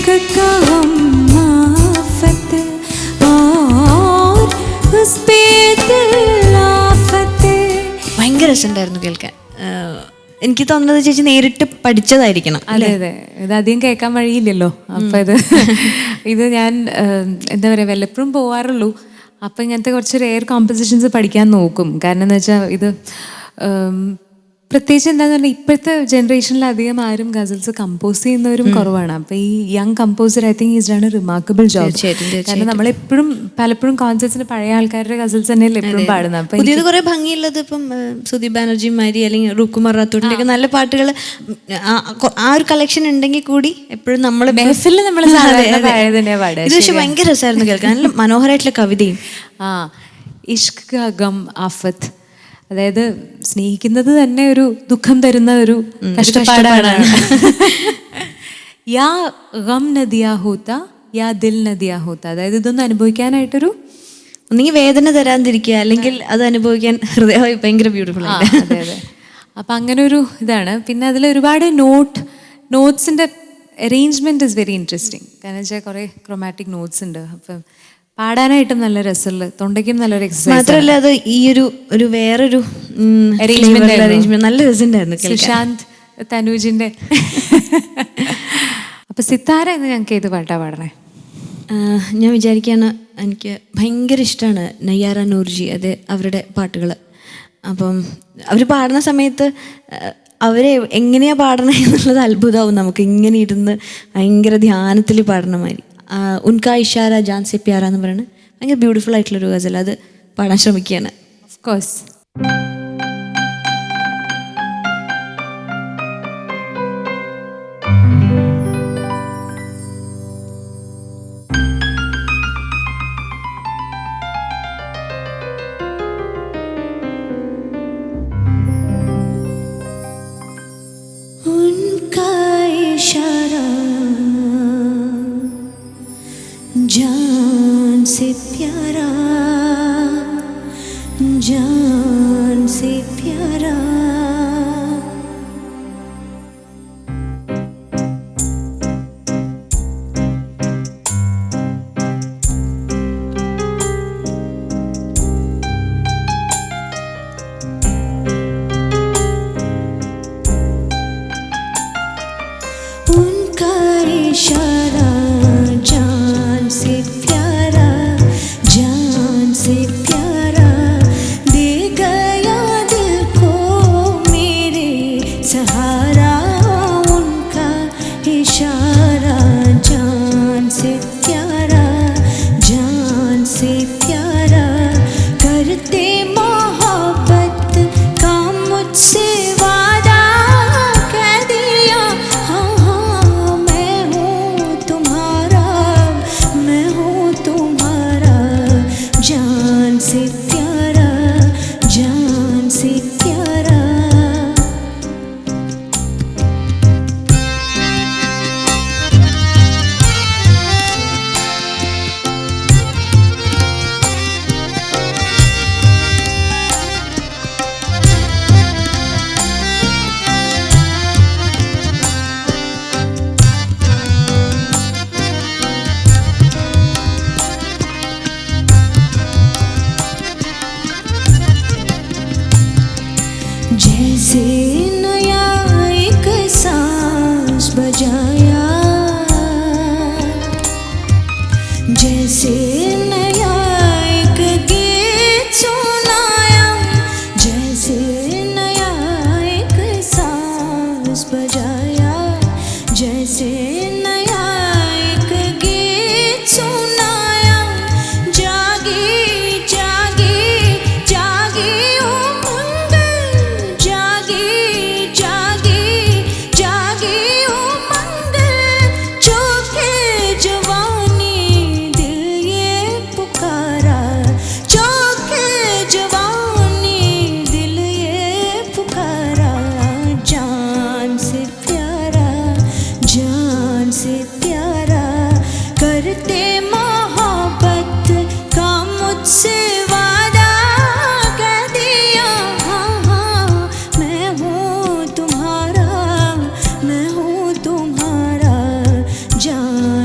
इश्क का हम आफत और उस पे दिल आफत. ഭയങ്കര രസമുണ്ടായിരുന്നു കേൾക്കാൻ. എനിക്ക് തോന്നുന്നത് ചേച്ചി നേരിട്ട് പഠിച്ചതായിരിക്കണം. അതെ അതെ, ഇത് അധികം കേൾക്കാൻ വഴിയില്ലല്ലോ. അപ്പം ഇത് ഞാൻ എന്താ പറയുക, വല്ലപ്പോഴും പോവാറുള്ളൂ. അപ്പം ഇങ്ങനത്തെ കുറച്ച് റെയർ കോമ്പസിഷൻസ് പഠിക്കാൻ നോക്കും. കാരണം എന്ന് വെച്ചാൽ ഇത് പ്രത്യേകിച്ച് എന്താണെന്ന് പറഞ്ഞാൽ ഇപ്പോഴത്തെ ജനറേഷനിൽ അധികം ആരും ഗസൽസ് കമ്പോസ് ചെയ്യുന്നവരും കുറവാണ്. അപ്പം ഈ young composer I think is done A remarkable job. കാരണം നമ്മളെപ്പോഴും പലപ്പോഴും കോൺസേർട്സിന് പഴയ ആൾക്കാരുടെ ഗസൽസ് തന്നെയല്ലേ എപ്പോഴും പാടുന്നത്. അപ്പം പുതിയത് കുറെ ഭംഗിയുള്ളത് ഇപ്പം സുദീപ് ബാനർജി മാരി അല്ലെങ്കിൽ റുക്കുമാർ റാത്തോഡിന്റെ ഒക്കെ നല്ല പാട്ടുകൾ ആ ഒരു കളക്ഷൻ ഉണ്ടെങ്കിൽ കൂടി എപ്പോഴും നമ്മൾ മെഹഫിലിൽ നമ്മൾ തന്നെ പാടുക. ഇത് പക്ഷെ ഭയങ്കര രസമായിരുന്നു കേൾക്കാൻ. നല്ല മനോഹരമായിട്ടുള്ള കവിതയും. ഇഷ്ക് കാ ഗം ആഫത്ത്, അതായത് സ്നേഹിക്കുന്നത് തന്നെ ഒരു ദുഃഖം തരുന്ന ഒരു കഷ്ടപ്പാടാണ്. യാ ഗം നദിയാ ഹോത്ത യാ ദിൽ നദിയാ ഹോത്ത, അതായത് ഇതൊന്നും അനുഭവിക്കാനായിട്ടൊരു ഒന്നെങ്കിൽ വേദന തരാതിരിക്കുക, അല്ലെങ്കിൽ അത് അനുഭവിക്കാൻ ഹൃദയം ഭയങ്കര ബ്യൂട്ടിഫുൾ ആണ്. അതെ അതെ. അപ്പം അങ്ങനെ ഒരു ഇതാണ്. പിന്നെ അതിൽ ഒരുപാട് നോട്ട്സിൻ്റെ അറേഞ്ച്മെൻറ്റ് ഇസ് വെരി ഇൻട്രസ്റ്റിംഗ്. കാരണം വെച്ചാൽ കുറേ ക്രൊമാറ്റിക് നോട്ട്സ് ഉണ്ട്. അപ്പം പാടാനായിട്ടും നല്ല രസമുള്ള, തൊണ്ടയ്ക്കും നല്ലൊരു എക്സസൈസ്. മാത്രമല്ല അത് ഈ ഒരു വേറൊരു അറേഞ്ച്മെന്റ് നല്ല രസമുണ്ടായിരുന്നു. സുശാന്ത് തനൂജിന്റെ. അപ്പൊ സിത്താര എന്ന് ഞങ്ങൾക്ക് ഏത് പാട്ടാ പാടണേ? ഞാൻ വിചാരിക്കുകയാണ്, എനിക്ക് ഭയങ്കര ഇഷ്ടമാണ് നയ്യാര നൂർജി, അത് അവരുടെ പാട്ടുകൾ. അപ്പം അവർ പാടുന്ന സമയത്ത് അവരെ എങ്ങനെയാ പാടണേ എന്നുള്ളത് അത്ഭുതമാവും നമുക്ക്. ഇങ്ങനെ ഇരുന്ന് ഭയങ്കര ധ്യാനത്തിൽ പാടണ മാതിരി. ഉൻകാ ഇഷാര ജാൻ സെ പ്യാര എന്ന് പറയുന്നത് ഭയങ്കര ബ്യൂട്ടിഫുൾ ആയിട്ടുള്ളൊരു ഗസൽ. അത് പാടാൻ ശ്രമിക്കുകയാണ്. Of course. जान से प्यारा, जान से प्यारा, उनका इशारा जान से प्यारा, जान से प्यारा, दे गया दिल को मेरे सहारा. उनका इशारा जान से प्यारा, जान से प्यारा, करते मोहब्बत का मुझसे वादा कह दिया. हाँ हाँ मैं हूँ तुम्हारा, मैं हूँ तुम्हारा, जान से प्यारा, जान से प्यारा. जैसे नया एक सांस बजाया, जैसे नया एक गीत सुनाया, जैसे नया एक सांस बजाया, जैसे नया एक गीत सुनाया. जागी जागी जागी उमंग, जागी जागी जागी उमंग, चौके जवानी दिल ये पुकारा, चौके जवानी दिल ये पुकारा. जान से प्यारा, जान से प्यारा, करते मोहब्बत का मुझसे वादा कह दिया. हाँ हाँ मैं हूँ तुम्हारा, मैं हूँ तुम्हारा, जान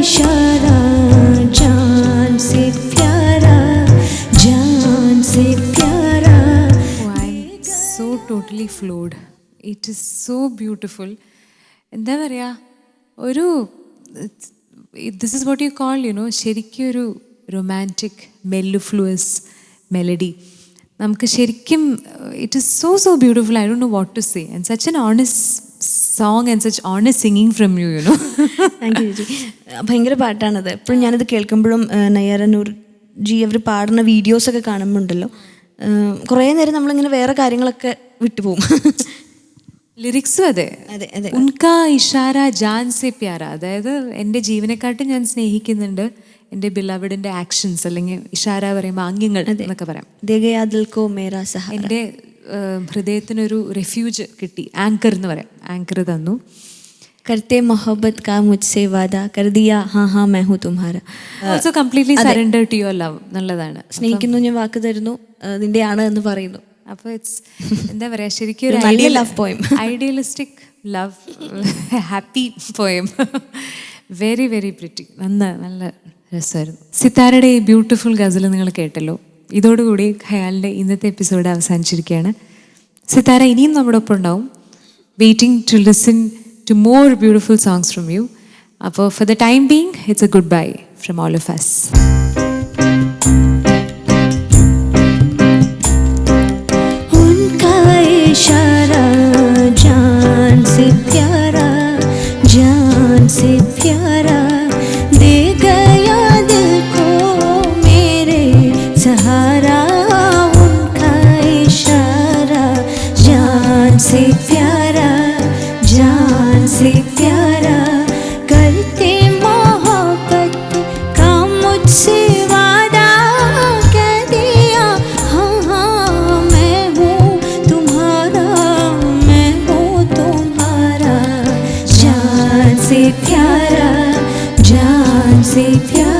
इशारा जान से प्यारा, जान से प्यारा. Oh, I'm so totally floored. It is so beautiful. എന്താ പറയുക, ഒരു this is what you call ശരിക്കും ഒരു റൊമാൻറ്റിക് മെല്ലുഫ്ലുവസ് മെലഡി. നമുക്ക് ശരിക്കും it is so so beautiful. I don't know what to say and such an honest song and such honest singing from you thank you ചേച്ചി. ഭയങ്കര പാട്ടാണത്. എപ്പോഴും ഞാനത് കേൾക്കുമ്പോഴും നയ്യാര നൂർജി അവർ പാടുന്ന വീഡിയോസൊക്കെ കാണുമ്പോൾ ഉണ്ടല്ലോ, കുറേ നേരം നമ്മളിങ്ങനെ വേറെ കാര്യങ്ങളൊക്കെ വിട്ടുപോകും. ലിറിക്സും അതെ അതെ അതെ. ഉൻകാ ഇഷാര ജാൻ സെ പ്യാര, അതായത് എൻ്റെ ജീവനെക്കാട്ടും ഞാൻ സ്നേഹിക്കുന്നുണ്ട് എൻ്റെ ബിലവഡിൻ്റെ ആക്ഷൻസ്, അല്ലെങ്കിൽ ഇഷാര പറയുമ്പോൾ ആംഗ്യങ്ങൾ എന്നൊക്കെ പറയാം. ദേഗയാ ദിൽ കോ മേരാ സഹാര, എൻ്റെ ഹൃദയത്തിനൊരു റെഫ്യൂജ് കിട്ടി, ആങ്കർ എന്ന് പറയാം, ആങ്കർ തന്നു. കർത്തെ മൊഹബത്ത് കാ മുജ്സെ വാദ കർ ദിയാ ഹാ ഹാ മൈ ഹൂ തുമ്ഹാര. Also completely surrender to your love എന്നുള്ളതാണ്. സ്നേഹിക്കുന്നു, ഞാൻ വാക്ക് തരുന്നു, നിന്റെയാണ് എന്ന് പറയുന്നു. അപ്പോൾ ഇറ്റ്സ് എന്താ പറയുക, ശരിക്കും ഒരു നല്ല love poem, idealistic love happy poem. Very very pretty. നല്ല രസമായിരുന്നു. സിത്താരയുടെ ഈ ബ്യൂട്ടിഫുൾ ഗസൽ നിങ്ങൾ കേട്ടല്ലോ. ഇതോടുകൂടി ഖയാലിൻ്റെ ഇന്നത്തെ എപ്പിസോഡ് അവസാനിച്ചിരിക്കുകയാണ്. സിത്താര ഇനിയും നമ്മുടെ ഒപ്പം ഉണ്ടാവും, waiting to listen to more beautiful songs from you. അപ്പോൾ for the time being it's a goodbye from all of us. इशारा जान से प्यारा, जान से प्यारा, दे गया दिल को मेरे सहारा. उनका इशारा जान से प्यारा, जान से प्यारा, करते मोहब्बत का मुझसे वादा, कह दिया हाँ हाँ मैं हूँ तुम्हारा, मैं हूँ तुम्हारा. जान से प्यारा, जान से प्यारा.